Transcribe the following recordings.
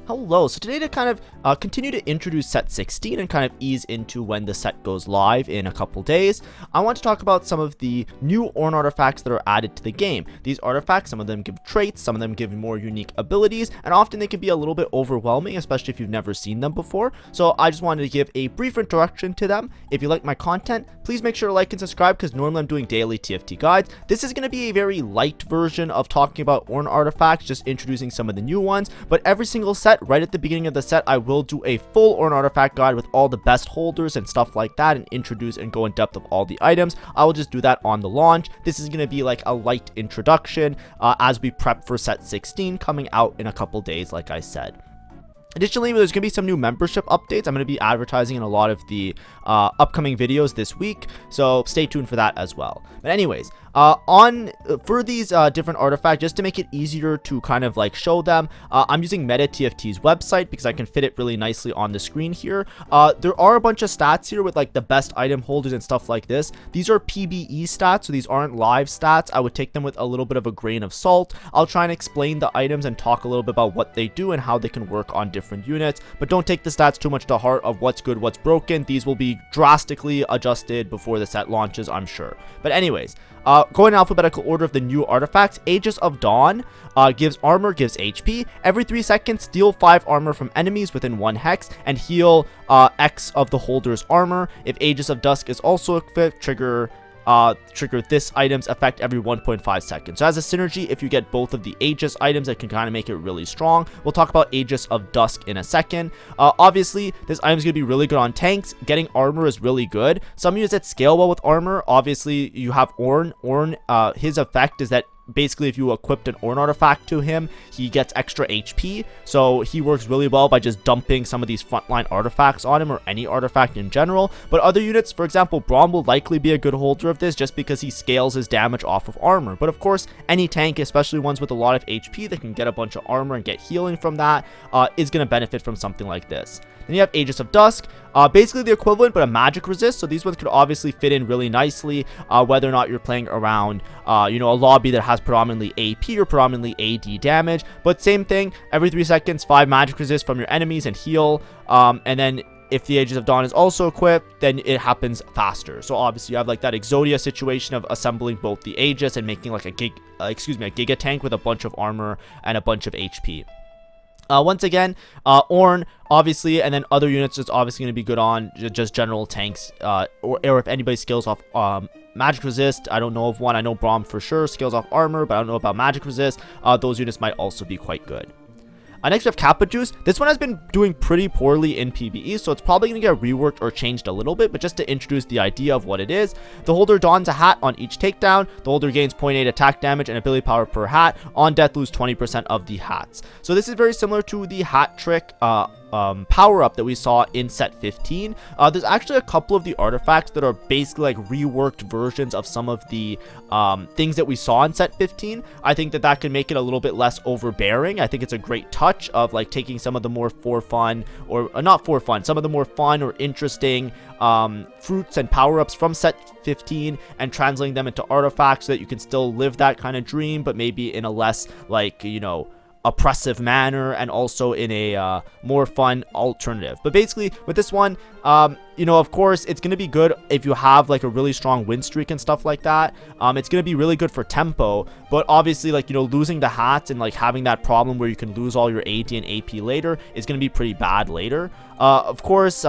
Hello, so today to kind of continue to introduce set 16 and kind of ease into when the set goes live in a couple days, I want to talk about some of the new Ornn artifacts that are added to the game. These artifacts, some of them give traits, some of them give more unique abilities, and often they can be a little bit overwhelming, especially if you've never seen them before. So I just wanted to give a brief introduction to them. If you like my content, please make sure to like and subscribe because normally I'm doing daily TFT guides. This is going to be a very light version of talking about Ornn artifacts, just introducing some of the new ones, but every single set, right at the beginning of the set, I will do a full Ornn artifact guide with all the best holders and stuff like that, and introduce and go in depth of all the items. I will just do that on the launch. This is going to be like a light introduction as we prep for set 16 coming out in a couple days, like I said. Additionally, there's going to be some new membership updates. I'm going to be advertising in a lot of the upcoming videos this week, so stay tuned for that as well. But anyways, for these different artifacts, just to make it easier to kind of like show them, I'm using Meta TFT's website because I can fit it really nicely on the screen here. There are a bunch of stats here with like the best item holders and stuff like this. These are PBE stats, so these aren't live stats. I would take them with a little bit of a grain of salt. I'll try and explain the items and talk a little bit about what they do and how they can work on different units, but don't take the stats too much to heart of what's good, what's broken. These will be drastically adjusted before the set launches, I'm sure. But anyways, going in alphabetical order of the new artifacts, Aegis of Dawn gives armor, gives HP. Every 3 seconds, steal 5 armor from enemies within 1 hex and heal X of the holder's armor. If Aegis of Dusk is also equipped, trigger this item's effect every 1.5 seconds. So as a synergy, if you get both of the Aegis items, that can kind of make it really strong. We'll talk about Aegis of Dusk in a second. Obviously, this item is going to be really good on tanks. Getting armor is really good. Some units that scale well with armor, obviously, you have Ornn. Ornn, his effect is that basically if you equipped an Ornn artifact to him, he gets extra HP, so he works really well by just dumping some of these frontline artifacts on him, or any artifact in general. But other units, for example, Braum will likely be a good holder of this just because he scales his damage off of armor. But of course, any tank, especially ones with a lot of HP that can get a bunch of armor and get healing from that, is going to benefit from something like this. Then you have Aegis of Dusk, basically the equivalent but a magic resist, so these ones could obviously fit in really nicely whether or not you're playing around a lobby that has predominantly AP or predominantly AD damage. But same thing, every 3 seconds 5 magic resist from your enemies and heal, and then if the Aegis of Dawn is also equipped, then it happens faster. So obviously you have like that Exodia situation of assembling both the Aegis and making like a Giga tank with a bunch of armor and a bunch of HP. Once again, Ornn, obviously, and then other units is obviously going to be good on just general tanks, or if anybody scales off magic resist. I don't know of one. I know Braum for sure scales off armor, but I don't know about magic resist. Those units might also be quite good. Next we have Kappa Juice. This one has been doing pretty poorly in PvE, so it's probably going to get reworked or changed a little bit, but just to introduce the idea of what it is, the holder dons a hat on each takedown. The holder gains 0.8 attack damage and ability power per hat. On death, lose 20% of the hats. So this is very similar to the hat trick power up that we saw in set 15. There's actually a couple of the artifacts that are basically like reworked versions of some of the things that we saw in set 15. I think that can make it a little bit less overbearing. I think it's a great touch of like taking some of the more some of the more fun or interesting fruits and power-ups from set 15 and translating them into artifacts so that you can still live that kind of dream, but maybe in a less like, oppressive manner, and also in a more fun alternative. But basically with this one, of course it's going to be good if you have like a really strong win streak and stuff like that. It's going to be really good for tempo, but obviously like losing the hats and like having that problem where you can lose all your AD and AP later is going to be pretty bad later. Of course,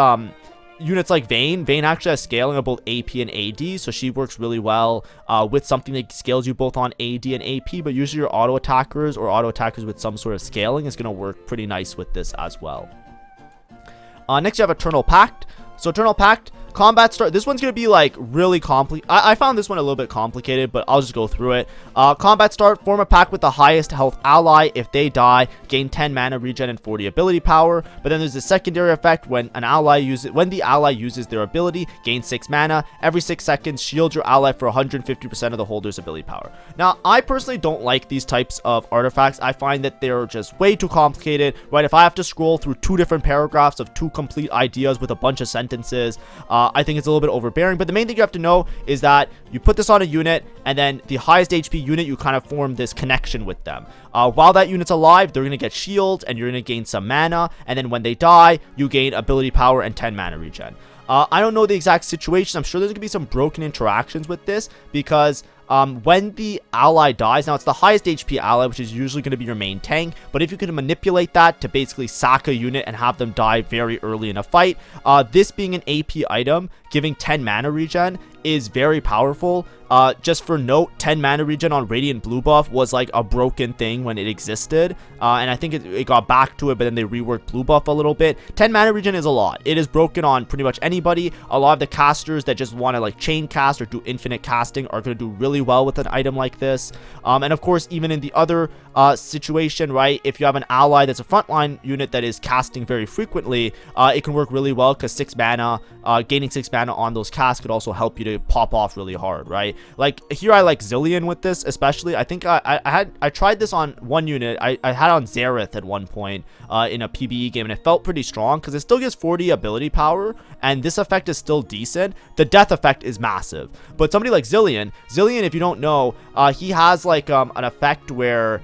units like Vayne actually has scaling of both AP and AD, so she works really well with something that scales you both on AD and AP, but usually your auto attackers or auto attackers with some sort of scaling is going to work pretty nice with this as well. Next you have Eternal Pact. So Eternal Pact, combat start. This one's going to be like really complicated. I found this one a little bit complicated, but I'll just go through it. Combat start, form a pact with the highest health ally. If they die, gain 10 mana regen and 40 ability power. But then there's a secondary effect when the ally uses their ability, gain 6 mana. Every 6 seconds, shield your ally for 150% of the holder's ability power. Now, I personally don't like these types of artifacts. I find that they're just way too complicated, right? If I have to scroll through 2 different paragraphs of 2 complete ideas with a bunch of sentences, I think it's a little bit overbearing. But the main thing you have to know is that you put this on a unit, and then the highest HP unit, you kind of form this connection with them. While that unit's alive, they're going to get shields, and you're going to gain some mana, and then when they die, you gain ability power and 10 mana regen. I don't know the exact situation. I'm sure there's going to be some broken interactions with this, because when the ally dies, now it's the highest HP ally, which is usually going to be your main tank, but if you can manipulate that to basically sack a unit and have them die very early in a fight, this being an AP item, giving 10 mana regen is very powerful. Just for note, 10 mana regen on Radiant Blue buff was like a broken thing when it existed, and I think it got back to it, but then they reworked Blue buff a little bit. 10 mana regen is a lot. It is broken on pretty much anybody. A lot of the casters that just want to like chain cast or do infinite casting are going to do really well with an item like this. And of course, even in the other situation, right, if you have an ally that's a frontline unit that is casting very frequently, it can work really well, because 6 mana, gaining 6 mana on those casts could also help you to pop off really hard, right? Like here, I like Zilean with this especially. I think I tried this on one unit. I had on Xerath at one point in a PvE game, and it felt pretty strong because it still gives 40 ability power, and this effect is still decent. The death effect is massive, but somebody like Zilean, if you don't know, he has like an effect where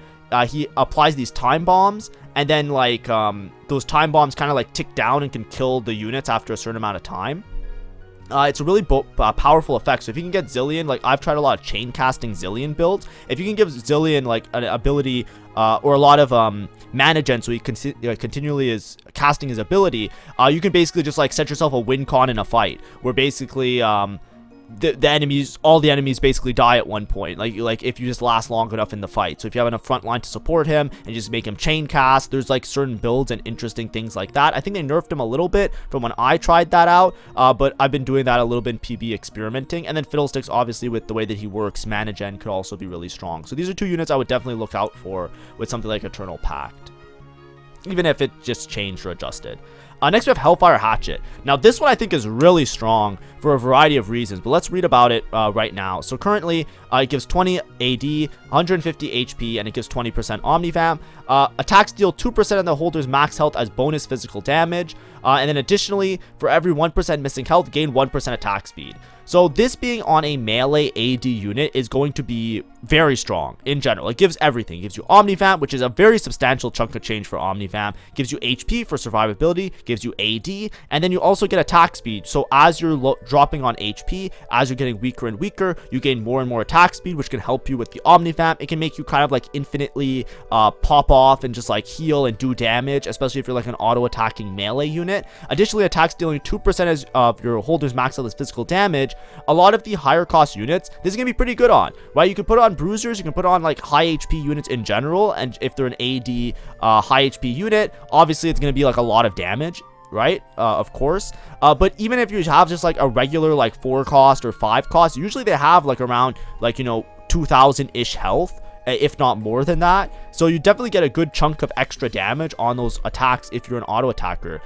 he applies these time bombs, and then like those time bombs kind of like tick down and can kill the units after a certain amount of time. It's a really powerful effect. So if you can get Zilean, like I've tried a lot of chain casting Zilean builds. If you can give Zilean like an ability or a lot of mana gen, so he continually is casting his ability, you can basically just like set yourself a win con in a fight, where basically all the enemies basically die at one point, like if you just last long enough in the fight. So if you have enough front line to support him and just make him chain cast, there's like certain builds and interesting things like that. I think they nerfed him a little bit from when I tried that out, but I've been doing that a little bit in PB experimenting. And then Fiddlesticks, obviously, with the way that he works, mana gen could also be really strong. So these are 2 units I would definitely look out for with something like Eternal Pact, even if it just changed or adjusted. Next we have Hellfire Hatchet. Now this one I think is really strong for a variety of reasons, but let's read about it right now. So currently it gives 20 AD, 150 HP, and it gives 20% Omnivamp. Attacks deal 2% of the holder's max health as bonus physical damage, and then additionally, for every 1% missing health, gain 1% attack speed. So this being on a melee AD unit is going to be very strong in general. It gives everything. It gives you Omnivamp, which is a very substantial chunk of change for Omnivamp. Gives you HP for survivability. Gives you AD. And then you also get attack speed. So as you're dropping on HP, as you're getting weaker and weaker, you gain more and more attack speed, which can help you with the Omnivamp. It can make you kind of like infinitely pop off and just like heal and do damage, especially if you're like an auto-attacking melee unit. Additionally, attacks dealing 2% of your holder's max health as physical damage. A lot of the higher cost units, this is going to be pretty good on, right? You can put it on bruisers, you can put it on like high HP units in general, and if they're an AD high HP unit, obviously it's going to be like a lot of damage, right? Of course. But even if you have just like a regular like 4 cost or 5 cost, usually they have like around like, you know, 2,000-ish health, if not more than that. So you definitely get a good chunk of extra damage on those attacks if you're an auto attacker.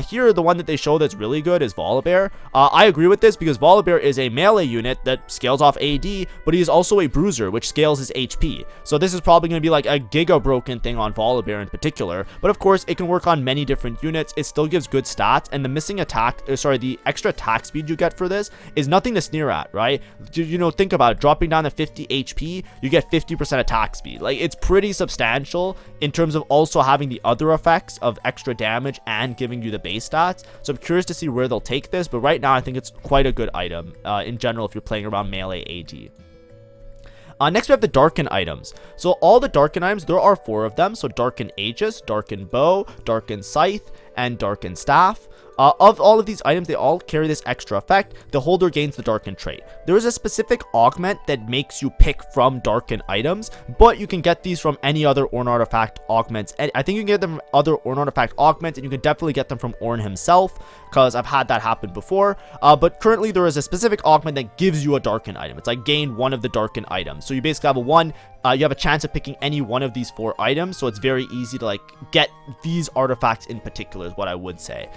Here, the one that they show that's really good is Volibear. I agree with this because Volibear is a melee unit that scales off AD, but he is also a bruiser, which scales his HP. So this is probably going to be like a giga broken thing on Volibear in particular. But of course, it can work on many different units. It still gives good stats, and the missing attack, the extra attack speed you get for this is nothing to sneer at, right? You know, think about it. Dropping down to 50 HP, you get 50% attack speed. Like, it's pretty substantial in terms of also having the other effects of extra damage and giving you the base stats. So I'm curious to see where they'll take this, but right now I think it's quite a good item in general if you're playing around melee AD. Next we have the Darkin items. So all the Darkin items, there are 4 of them. So Darkin Aegis, Darkin Bow, Darkin Scythe, and Darkin Staff. Of all of these items, they all carry this extra effect. The holder gains the Darkin trait. There is a specific augment that makes you pick from Darkin items, but you can get these from any other Ornn artifact augments. And I think you can get them from other Ornn artifact augments, and you can definitely get them from Ornn himself, because I've had that happen before. But currently there is a specific augment that gives you a Darkin item. It's like gain one of the Darkin items. So you basically have you have a chance of picking any one of these 4 items, so it's very easy to like get these artifacts in particular is what I would say.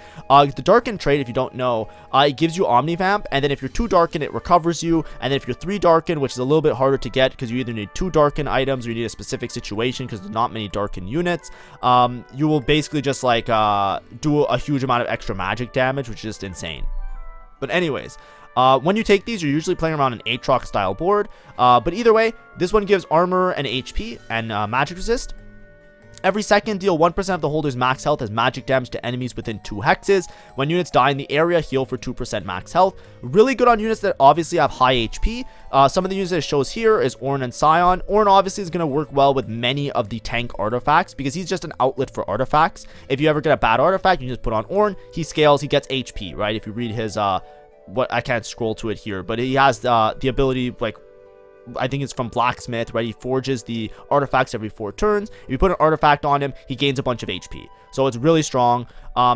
The Darkin trait, if you don't know, it gives you Omnivamp, and then if you're 2 Darkin, it recovers you, and then if you're 3 Darkin, which is a little bit harder to get because you either need 2 Darkin items or you need a specific situation because there's not many Darkin units, you will basically just like do a huge amount of extra magic damage, which is just insane. But anyways, when you take these, you're usually playing around an Aatrox style board. But either way, this one gives armor and HP and magic resist. Every second, deal 1% of the holder's max health as magic damage to enemies within 2 hexes. When units die in the area, heal for 2% max health. Really good on units that obviously have high HP. Some of the units that it shows here is Ornn and Scion. Ornn obviously is going to work well with many of the tank artifacts because he's just an outlet for artifacts. If you ever get a bad artifact, you just put on Ornn. He scales, he gets HP, right? If you read his, what I can't scroll to it here, but he has the ability, like, I think it's from Blacksmith, right? He forges the artifacts every 4 turns. If you put an artifact on him, he gains a bunch of HP. So it's really strong.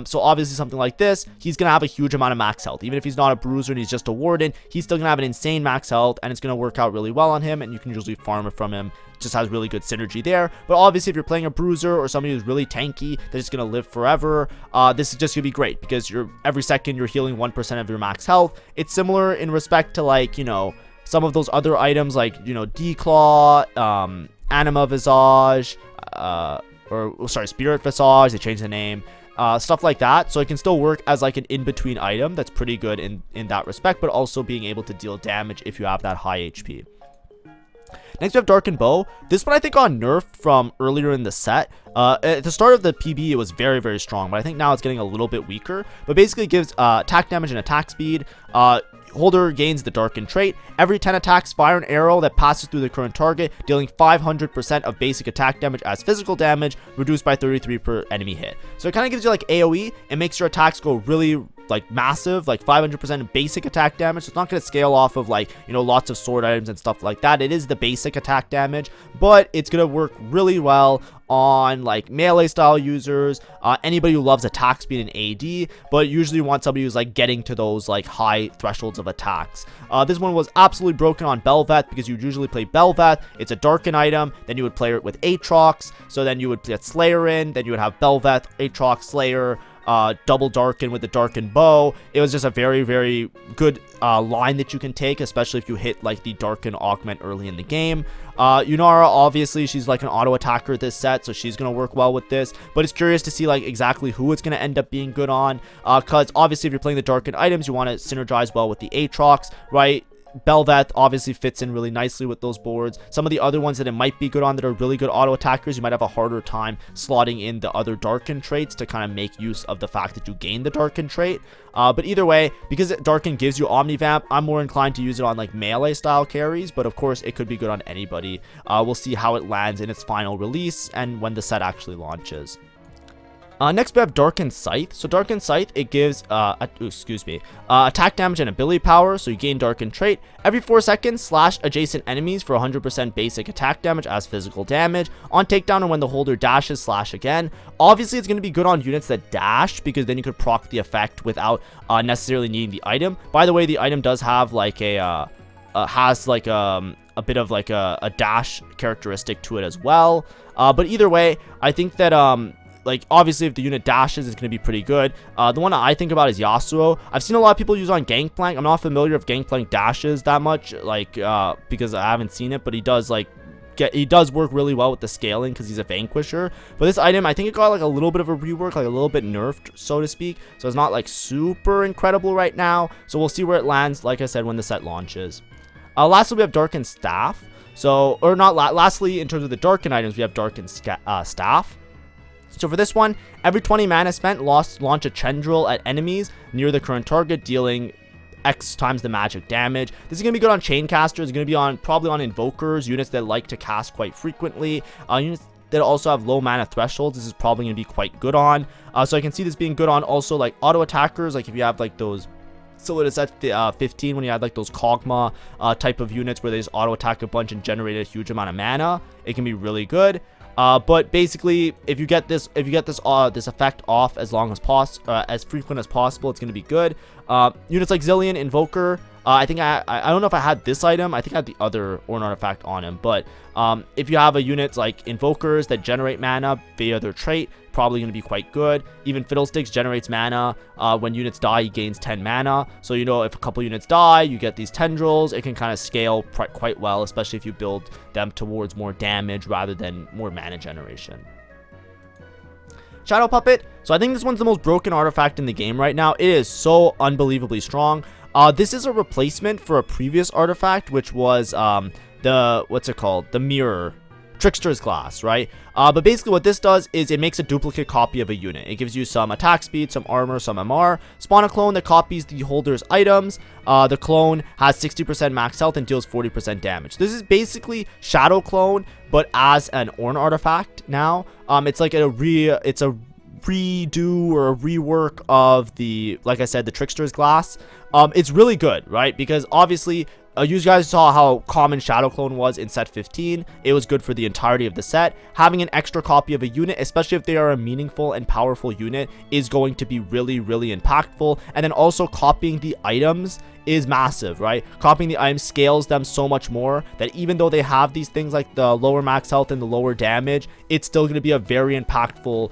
So obviously something like this, he's going to have a huge amount of max health. Even if he's not a bruiser and he's just a warden, he's still going to have an insane max health, and it's going to work out really well on him, and you can usually farm it from him. Just has really good synergy there. But obviously if you're playing a bruiser or somebody who's really tanky that's just going to live forever, this is just going to be great because every second you're healing 1% of your max health. It's similar in respect to, like, you know, some of those other items like, you know, Declaw, Anima Visage, Spirit Visage, they changed the name, stuff like that. So it can still work as like an in-between item that's pretty good in that respect, but also being able to deal damage if you have that high HP. Next we have Darkin Bow. This one I think got nerfed from earlier in the set. At the start of the PB it was very, very strong, but I think now it's getting a little bit weaker. But basically it gives attack damage and attack speed. Holder gains the Darkin trait. Every 10 attacks, fire an arrow that passes through the current target, dealing 500% of basic attack damage as physical damage, reduced by 33 per enemy hit. So it kind of gives you like AoE. It makes your attacks go really like massive, like 500% basic attack damage. So it's not going to scale off of like, you know, lots of sword items and stuff like that. It is the basic attack damage, but it's going to work really well on like melee style users, anybody who loves attack speed and AD, but usually you want somebody who's like getting to those like high thresholds of attacks. This one was absolutely broken on Bel'Veth because you usually play Bel'Veth. It's a Darkin item, then you would play it with Aatrox, so then you would get Slayer in, then you would have Bel'Veth, Aatrox, Slayer, double Darkin with the Darkin Bow. It was just a very, very good line that you can take, especially if you hit like the Darkin augment early in the game. Yunara, obviously she's like an auto attacker this set, so she's gonna work well with this, but it's curious to see like exactly who it's gonna end up being good on, because obviously if you're playing the Darkin items, you want to synergize well with the Aatrox, right? Bel'Veth obviously fits in really nicely with those boards. Some of the other ones that it might be good on that are really good auto attackers, you might have a harder time slotting in the other Darkin traits to kind of make use of the fact that you gain the Darkin trait. But either way, because Darkin gives you Omnivamp, I'm more inclined to use it on like melee style carries, but of course it could be good on anybody. We'll see how it lands in its final release and when the set actually launches. Next we have Darkin Scythe. So Darkin Scythe, it gives attack damage and ability power, so you gain Darkin trait. Every 4 seconds, slash adjacent enemies for 100% basic attack damage as physical damage. On takedown and when the holder dashes, slash again. Obviously it's going to be good on units that dash, because then you could proc the effect without necessarily needing the item. By the way, the item does have like a bit of like a dash characteristic to it as well. But either way, I think that like obviously if the unit dashes, it's going to be pretty good. The one I think about is Yasuo. I've seen a lot of people use on Gangplank. I'm not familiar if Gangplank dashes that much, like because I haven't seen it, but he does like he does work really well with the scaling because he's a Vanquisher. But this item, I think it got like a little bit of a rework, like a little bit nerfed, so to speak, so it's not like super incredible right now. So we'll see where it lands, like I said, when the set launches. Lastly, we have Darkin Staff. So, or not lastly, in terms of the Darkin items, we have Darkin Staff. So for this one, every 20 mana spent, launch a Chendril at enemies near the current target, dealing X times the magic damage. This is going to be good on Chaincasters. It's going to be probably on Invokers, units that like to cast quite frequently. Units that also have low mana thresholds, this is probably going to be quite good on. So I can see this being good on also like auto attackers, like if you have like those, similar to set 15 when you had like those Kog'Maw type of units where they just auto attack a bunch and generate a huge amount of mana. It can be really good. But basically, if you get this effect off as frequent as possible, it's going to be good. Units like Zillion, Invoker, I think I don't know if I had this item. I think I had the other Ornn artifact on him. But if you have a unit like Invokers that generate mana via their trait, probably going to be quite good. Even Fiddlesticks generates mana. When units die, he gains 10 mana. So, you know, if a couple units die, you get these tendrils. It can kind of scale quite well, especially if you build them towards more damage rather than more mana generation. Shadow Puppet. So I think this one's the most broken artifact in the game right now. It is so unbelievably strong. This is a replacement for a previous artifact, which was the mirror. Trickster's Glass, right? But basically what this does is it makes a duplicate copy of a unit. It gives you some attack speed, some armor, some MR. Spawn a clone that copies the holder's items. The clone has 60% max health and deals 40% damage. This is basically Shadow Clone, but as an Ornn artifact now. It's like it's a redo or a rework of like I said, the Trickster's Glass. It's really good, right? Because obviously you guys saw how common Shadow Clone was in set 15. It was good for the entirety of the set. Having an extra copy of a unit, especially if they are a meaningful and powerful unit, is going to be really, really impactful. And then also copying the items is massive, right? Copying the items scales them so much more that even though they have these things like the lower max health and the lower damage, it's still going to be a very impactful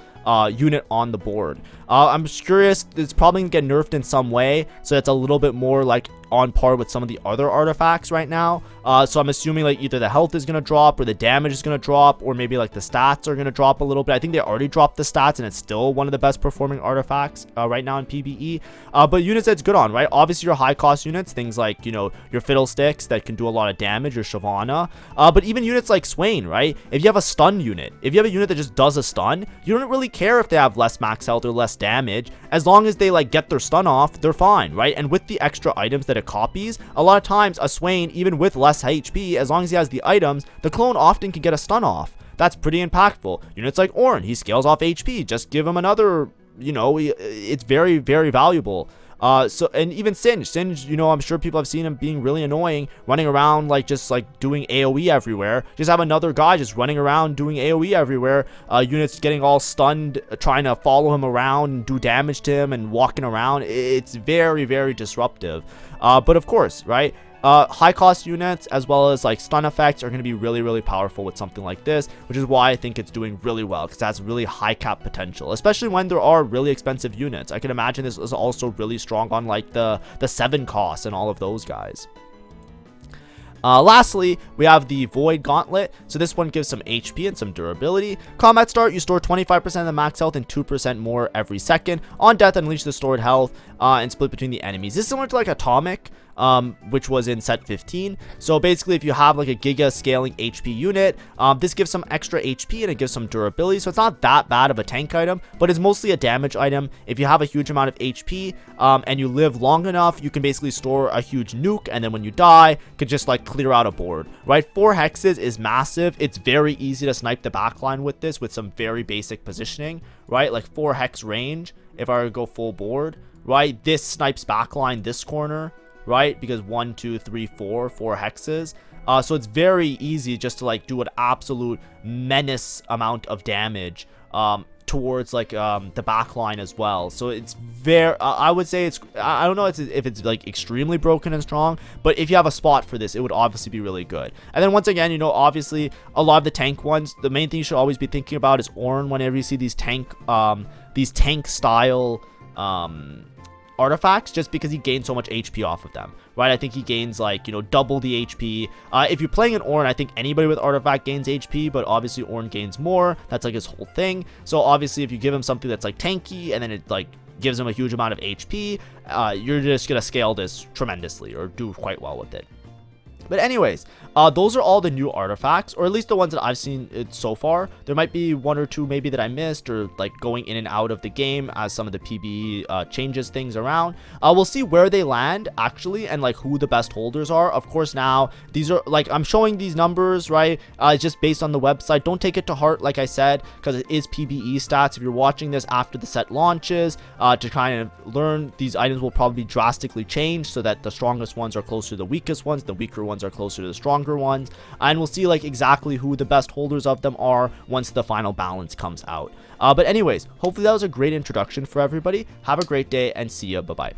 unit on the board. I'm just curious, it's probably gonna get nerfed in some way, so it's a little bit more like on par with some of the other artifacts right now. So I'm assuming like either the health is gonna drop or the damage is gonna drop, or maybe like the stats are gonna drop a little bit. I think they already dropped the stats and it's still one of the best performing artifacts right now in PvE. But units that's good on, right? Obviously your high cost units, things like, you know, your Fiddlesticks that can do a lot of damage, or Shyvana, but even units like Swain, right? If you have a stun unit, if you have a unit that just does a stun, you don't really care if they have less max health or less damage. As long as they like get their stun off, they're fine, right? And with the extra items that it copies, a lot of times a Swain, even with less HP, as long as he has the items, the clone often can get a stun off. That's pretty impactful. Units like Ornn, he scales off HP, just give him another, you know, it's very, very valuable. And even Singe, you know, I'm sure people have seen him being really annoying, running around like just like doing AoE everywhere. Just have another guy just running around doing AoE everywhere. Units getting all stunned, trying to follow him around and do damage to him and walking around. It's very, very disruptive. But of course, right? High cost units as well as like stun effects are going to be really, really powerful with something like this, which is why I think it's doing really well, because it has really high cap potential, especially when there are really expensive units. I can imagine this is also really strong on like the 7 costs and all of those guys. Lastly, we have the Void Gauntlet. So this one gives some HP and some durability. Combat start, you store 25% of the max health and 2% more every second. On death, unleash the stored health and split between the enemies. This is similar to like Atomic, which was in set 15. So basically, if you have like a giga scaling HP unit, this gives some extra HP and it gives some durability. So it's not that bad of a tank item, but it's mostly a damage item. If you have a huge amount of HP and you live long enough, you can basically store a huge nuke, and then when you die, could just like clear out a board, right? 4 hexes is massive. It's very easy to snipe the backline with this with some very basic positioning, right? Like 4 hex range. If I were to go full board, right? This snipes backline this corner, right? Because 1, 2, 3, 4 hexes. So it's very easy just to like do an absolute menace amount of damage towards like the backline as well. So it's very I would say it's, I don't know if it's like extremely broken and strong, but if you have a spot for this, it would obviously be really good. And then once again, you know, obviously a lot of the tank ones, the main thing you should always be thinking about is Ornn whenever you see these tank style artifacts, just because he gains so much HP off of them, right? I think he gains like, you know, double the HP. If you're playing an Ornn, I think anybody with artifact gains HP, but obviously Ornn gains more. That's like his whole thing. So obviously if you give him something that's like tanky and then it like gives him a huge amount of HP, you're just gonna scale this tremendously or do quite well with it. But anyways, those are all the new artifacts, or at least the ones that I've seen so far. There might be 1 or 2 maybe that I missed, or like going in and out of the game as some of the PvE changes things around. We'll see where they land actually, and like who the best holders are. Of course, now these are like, I'm showing these numbers, right? It's just based on the website. Don't take it to heart, like I said, because it is PvE stats. If you're watching this after the set launches, to kind of learn, these items will probably drastically change so that the strongest ones are closer to the weakest ones, the weaker ones are closer to the stronger ones, and we'll see like exactly who the best holders of them are once the final balance comes out. But anyways, hopefully that was a great introduction for everybody. Have a great day and see ya. Bye bye.